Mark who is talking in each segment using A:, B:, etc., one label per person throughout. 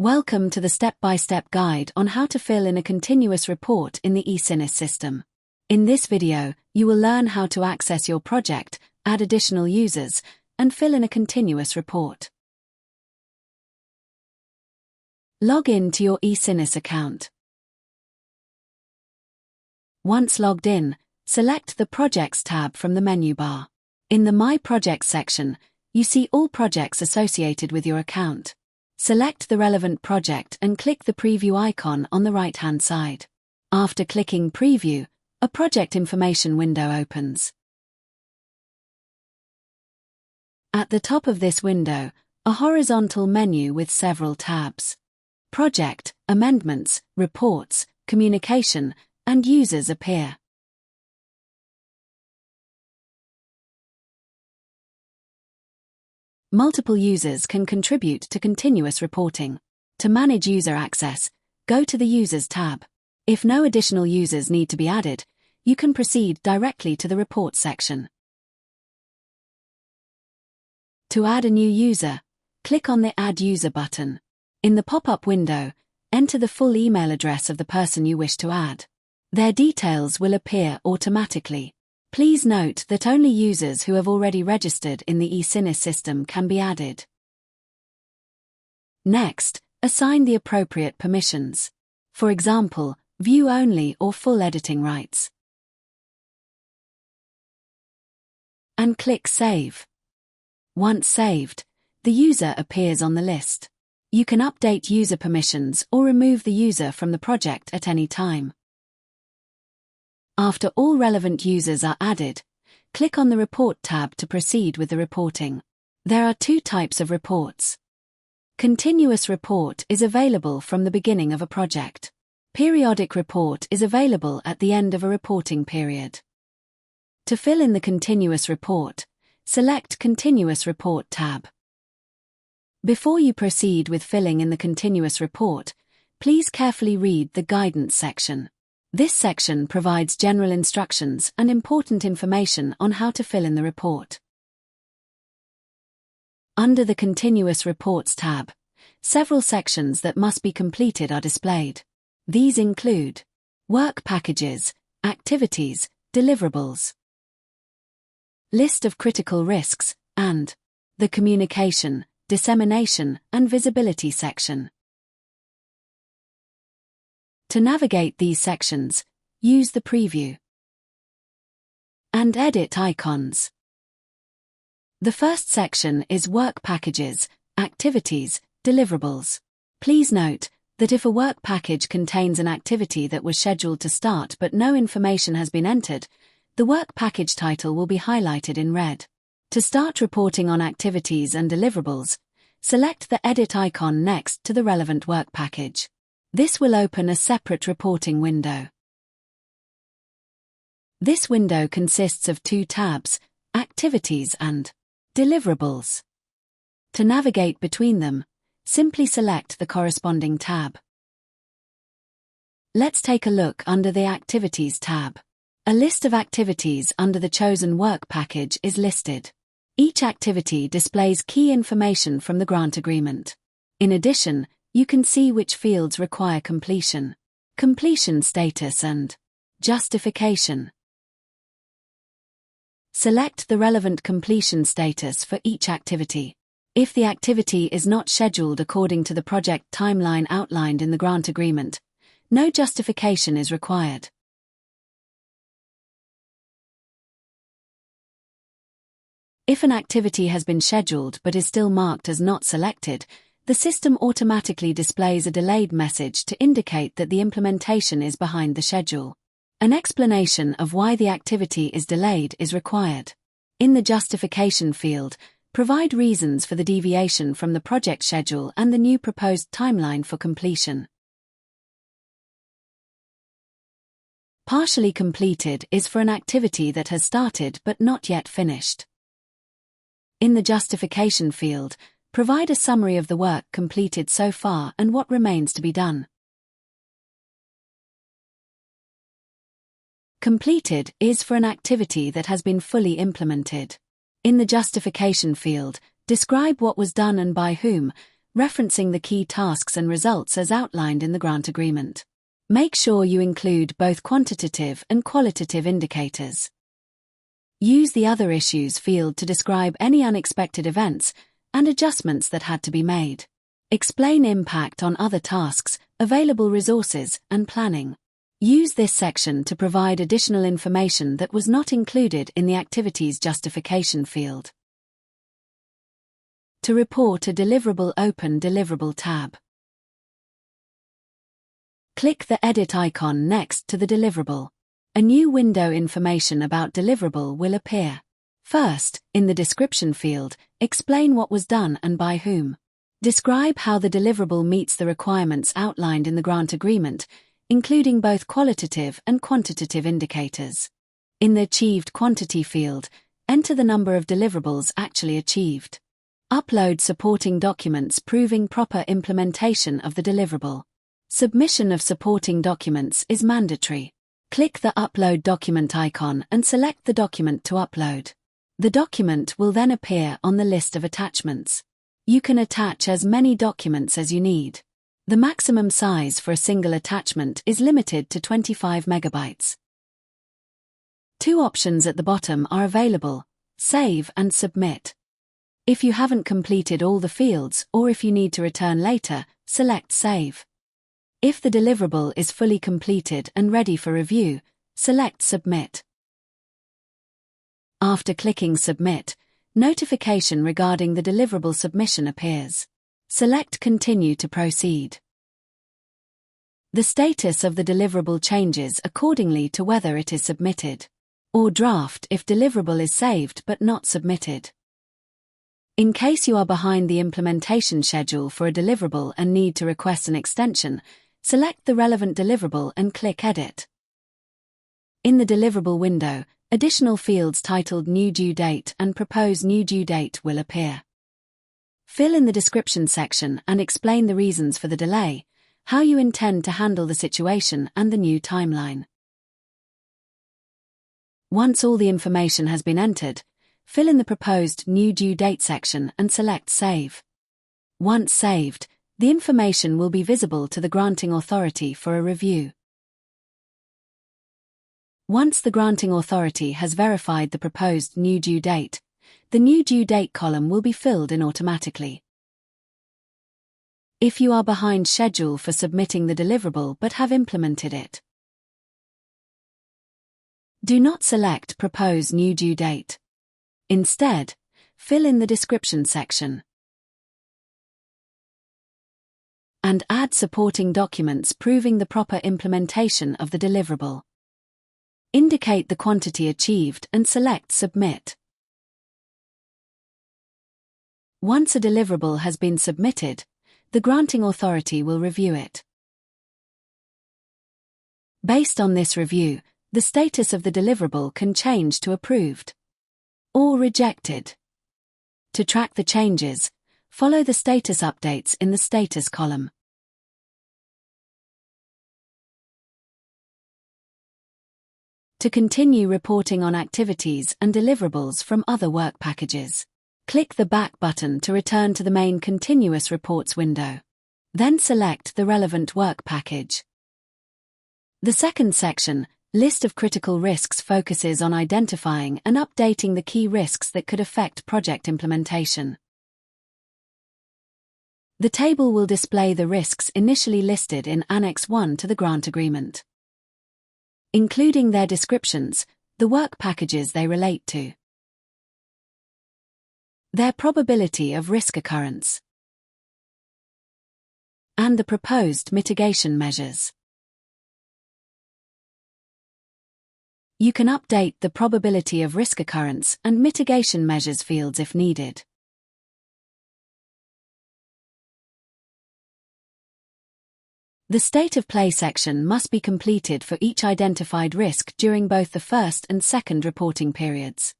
A: Welcome to the step-by-step guide on how to fill in a continuous report in the eSINIS system. In this video, you will learn how to access your project, add additional users, and fill in a continuous report. Log in to your eSINIS account. Once logged in, select the Projects tab from the menu bar. In the My Projects section, you see all projects associated with your account. Select the relevant project and click the preview icon on the right-hand side. After clicking Preview, a project information window opens. At the top of this window, a horizontal menu with several tabs. Project, Amendments, Reports, Communication, and Users appear. Multiple users can contribute to continuous reporting. To manage user access, go to the Users tab. If no additional users need to be added, you can proceed directly to the Reports section. To add a new user, click on the Add User button. In the pop-up window, enter the full email address of the person you wish to add. Their details will appear automatically. Please note that only users who have already registered in the eSINIS system can be added. Next, assign the appropriate permissions. For example, view only or full editing rights. And click Save. Once saved, the user appears on the list. You can update user permissions or remove the user from the project at any time. After all relevant users are added, click on the Report tab to proceed with the reporting. There are two types of reports. Continuous report is available from the beginning of a project. Periodic report is available at the end of a reporting period. To fill in the continuous report, select Continuous Report tab. Before you proceed with filling in the continuous report, please carefully read the Guidance section. This section provides general instructions and important information on how to fill in the report. Under the Continuous Reports tab, several sections that must be completed are displayed. These include Work Packages, Activities, Deliverables, List of Critical Risks, and the Communication, Dissemination, and Visibility section. To navigate these sections, use the Preview and Edit icons. The first section is Work Packages, Activities, Deliverables. Please note that if a work package contains an activity that was scheduled to start but no information has been entered, the work package title will be highlighted in red. To start reporting on activities and deliverables, select the Edit icon next to the relevant work package. This will open a separate reporting window. This window consists of two tabs, Activities and Deliverables. To navigate between them, simply select the corresponding tab. Let's take a look under the Activities tab. A list of activities under the chosen work package is listed. Each activity displays key information from the grant agreement. In addition, you can see which fields require completion, completion status, and justification. Select the relevant completion status for each activity. If the activity is not scheduled according to the project timeline outlined in the grant agreement, no justification is required. If an activity has been scheduled but is still marked as not selected, the system automatically displays a delayed message to indicate that the implementation is behind the schedule. An explanation of why the activity is delayed is required. In the Justification field, provide reasons for the deviation from the project schedule and the new proposed timeline for completion. Partially completed is for an activity that has started but not yet finished. In the Justification field, provide a summary of the work completed so far and what remains to be done. Completed is for an activity that has been fully implemented. In the Justification field, describe what was done and by whom, referencing the key tasks and results as outlined in the grant agreement. Make sure you include both quantitative and qualitative indicators. Use the Other Issues field to describe any unexpected events and adjustments that had to be made. Explain impact on other tasks, available resources, and planning. Use this section to provide additional information that was not included in the Activities Justification field. To report a deliverable, open Deliverable tab. Click the Edit icon next to the deliverable. A new window information about deliverable will appear. First, in the description field, explain what was done and by whom. Describe how the deliverable meets the requirements outlined in the grant agreement, including both qualitative and quantitative indicators. In the Achieved Quantity field, enter the number of deliverables actually achieved. Upload supporting documents proving proper implementation of the deliverable. Submission of supporting documents is mandatory. Click the Upload Document icon and select the document to upload. The document will then appear on the list of attachments. You can attach as many documents as you need. The maximum size for a single attachment is limited to 25 megabytes. Two options at the bottom are available: Save and Submit. If you haven't completed all the fields or if you need to return later, select Save. If the deliverable is fully completed and ready for review, select Submit. After clicking Submit, notification regarding the deliverable submission appears. Select Continue to proceed. The status of the deliverable changes accordingly to whether it is submitted, or Draft if deliverable is saved but not submitted. In case you are behind the implementation schedule for a deliverable and need to request an extension, select the relevant deliverable and click Edit. In the deliverable window, additional fields titled New Due Date and Propose New Due Date will appear. Fill in the description section and explain the reasons for the delay, how you intend to handle the situation and the new timeline. Once all the information has been entered, fill in the proposed New Due Date section and select Save. Once saved, the information will be visible to the granting authority for a review. Once the granting authority has verified the proposed new due date, the new due date column will be filled in automatically. If you are behind schedule for submitting the deliverable but have implemented it, do not select Propose New Due Date. Instead, fill in the description section and add supporting documents proving the proper implementation of the deliverable. Indicate the quantity achieved and select Submit. Once a deliverable has been submitted, the granting authority will review it. Based on this review, the status of the deliverable can change to Approved or Rejected. To track the changes, follow the status updates in the Status column. To continue reporting on activities and deliverables from other work packages, click the Back button to return to the main Continuous Reports window. Then select the relevant work package. The second section, List of Critical Risks, focuses on identifying and updating the key risks that could affect project implementation. The table will display the risks initially listed in Annex 1 to the grant agreement, including their descriptions, the work packages they relate to, their probability of risk occurrence, and the proposed mitigation measures. You can update the probability of risk occurrence and mitigation measures fields if needed. The State of Play section must be completed for each identified risk during both the first and second reporting periods.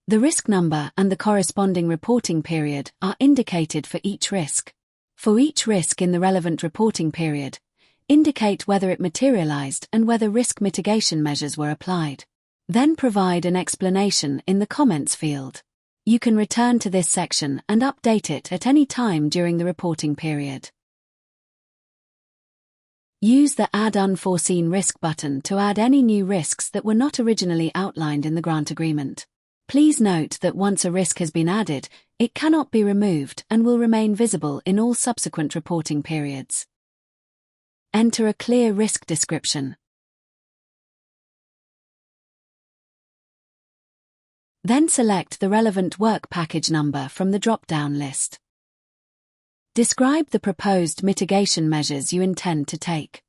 A: The risk number and the corresponding reporting period are indicated for each risk. For each risk in the relevant reporting period, indicate whether it materialized and whether risk mitigation measures were applied. Then provide an explanation in the comments field. You can return to this section and update it at any time during the reporting period. Use the Add Unforeseen Risk button to add any new risks that were not originally outlined in the grant agreement. Please note that once a risk has been added, it cannot be removed and will remain visible in all subsequent reporting periods. Enter a clear risk description. Then select the relevant work package number from the drop-down list. Describe the proposed mitigation measures you intend to take.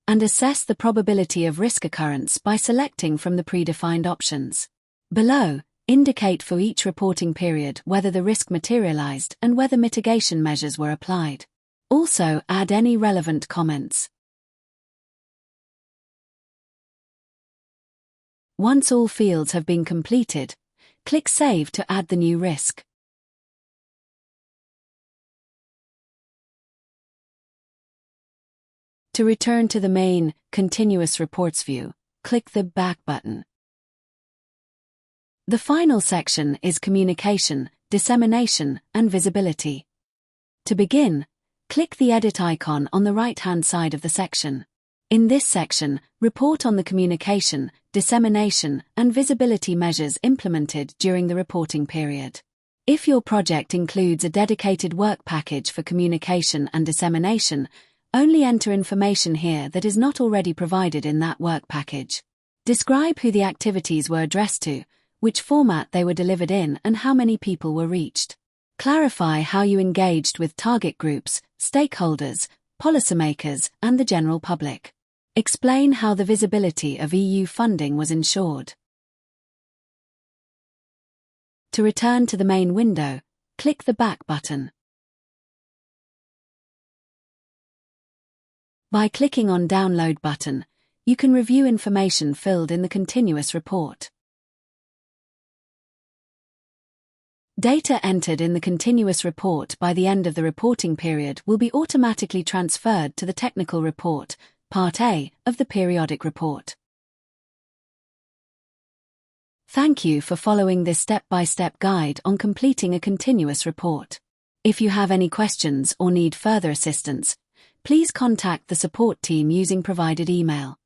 A: And assess the probability of risk occurrence by selecting from the predefined options. Below, indicate for each reporting period whether the risk materialized and whether mitigation measures were applied. Also, add any relevant comments. Once all fields have been completed, click Save to add the new risk. To return to the main Continuous Reports view, click the Back button. The final section is Communication, Dissemination, and Visibility. To begin, click the Edit icon on the right-hand side of the section. In this section, report on the communication, dissemination, and visibility measures implemented during the reporting period. If your project includes a dedicated work package for communication and dissemination, only enter information here that is not already provided in that work package. Describe who the activities were addressed to, which format they were delivered in, and how many people were reached. Clarify how you engaged with target groups, stakeholders, policymakers, and the general public. Explain how the visibility of EU funding was ensured. To return to the main window, click the Back button. By clicking on Download button, you can review information filled in the continuous report. Data entered in the continuous report by the end of the reporting period will be automatically transferred to the technical report, Part A, of the periodic report. Thank you for following this step-by-step guide on completing a continuous report. If you have any questions or need further assistance, please contact the support team using provided email.